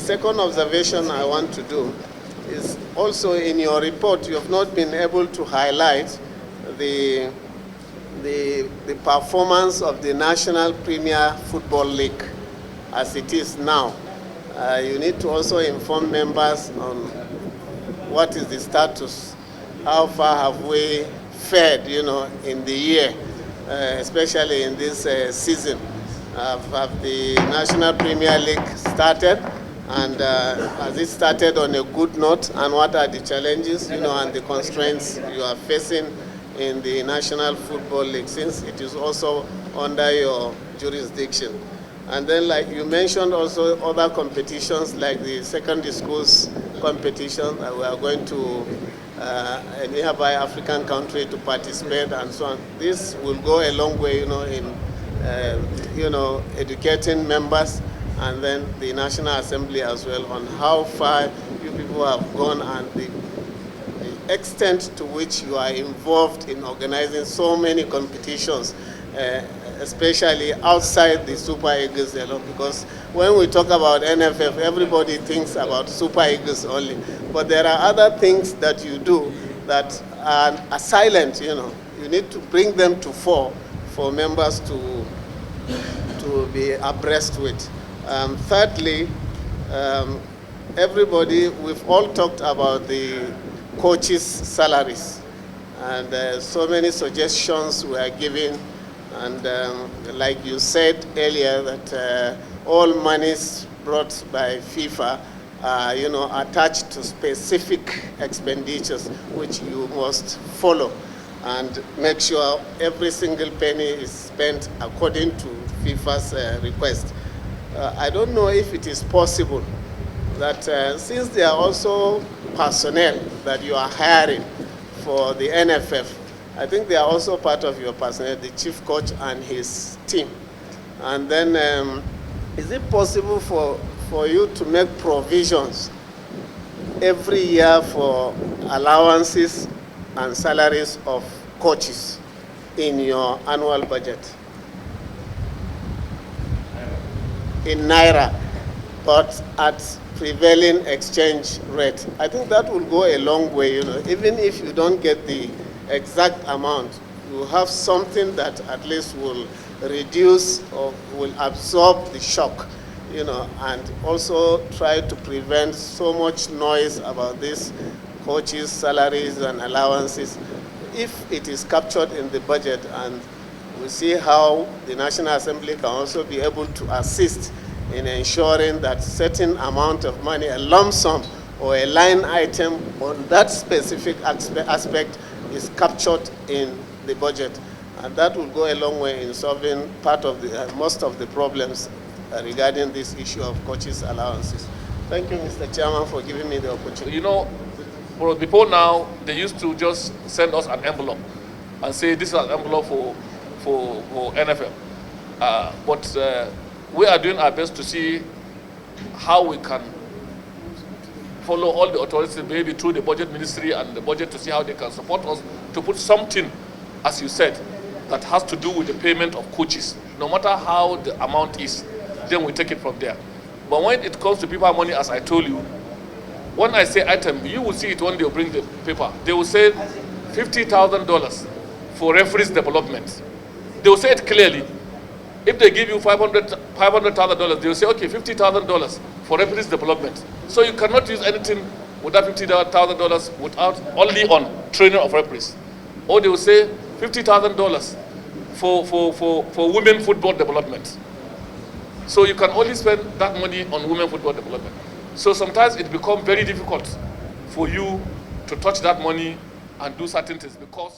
second observation I want to do is also in your report, you have not been able to highlight the performance of the National Premier Football League as it is now. You need to also inform members on what is the status, how far have we fared, in the year, especially in this season. Have the National Premier League started, and has it started on a good note, and what are the challenges, and the constraints you are facing in the National Football League, since it is also under your jurisdiction? And then, like you mentioned, also other competitions like the secondary schools competition that we are going to a nearby African country to participate and so on. This will go a long way, in educating members and then the National Assembly as well on how far you people have gone and the extent to which you are involved in organizing so many competitions, especially outside the Super Eagles alone, because when we talk about NFF, everybody thinks about Super Eagles only. But there are other things that you do that are silent, You need to bring them to fore for members to be abreast with. Thirdly, we've all talked about the coaches' salaries, and so many suggestions were given. And like you said earlier, that all monies brought by FIFA are, attached to specific expenditures, which you must follow and make sure every single penny is spent according to FIFA's request. I don't know if it is possible that since there are also personnel that you are hiring for the NFF, I think they are also part of your personnel, the chief coach and his team. And then is it possible for you to make provisions every year for allowances and salaries of coaches in your annual budget? In Naira, but at prevailing exchange rate. I think that will go a long way, even if you don't get the exact amount, you have something that at least will reduce or will absorb the shock, and also try to prevent so much noise about this coaches' salaries and allowances. If it is captured in the budget, and we see how the National Assembly can also be able to assist in ensuring that certain amount of money, a lump sum or a line item on that specific aspect is captured in the budget. And that will go a long way in solving most of the problems regarding this issue of coaches' allowances. Thank you, Mr. Chairman, for giving me the opportunity. Before now, they used to just send us an envelope and say this is an envelope for NFM. But we are doing our best to see how we can follow all the authorities, maybe through the budget ministry and the budget, to see how they can support us to put something, as you said, that has to do with the payment of coaches. No matter how the amount is, then we take it from there. But when it comes to paper money, as I told you, when I say item, you will see it when they bring the paper. They will say $50,000 for referees development. They will say it clearly. If they give you $500,000, they will say, okay, $50,000 for referees development. So you cannot use anything with that $50,000 without only on training of referees. Or they will say $50,000 for women football development. So you can only spend that money on women football development. So sometimes it becomes very difficult for you to touch that money and do certain things, because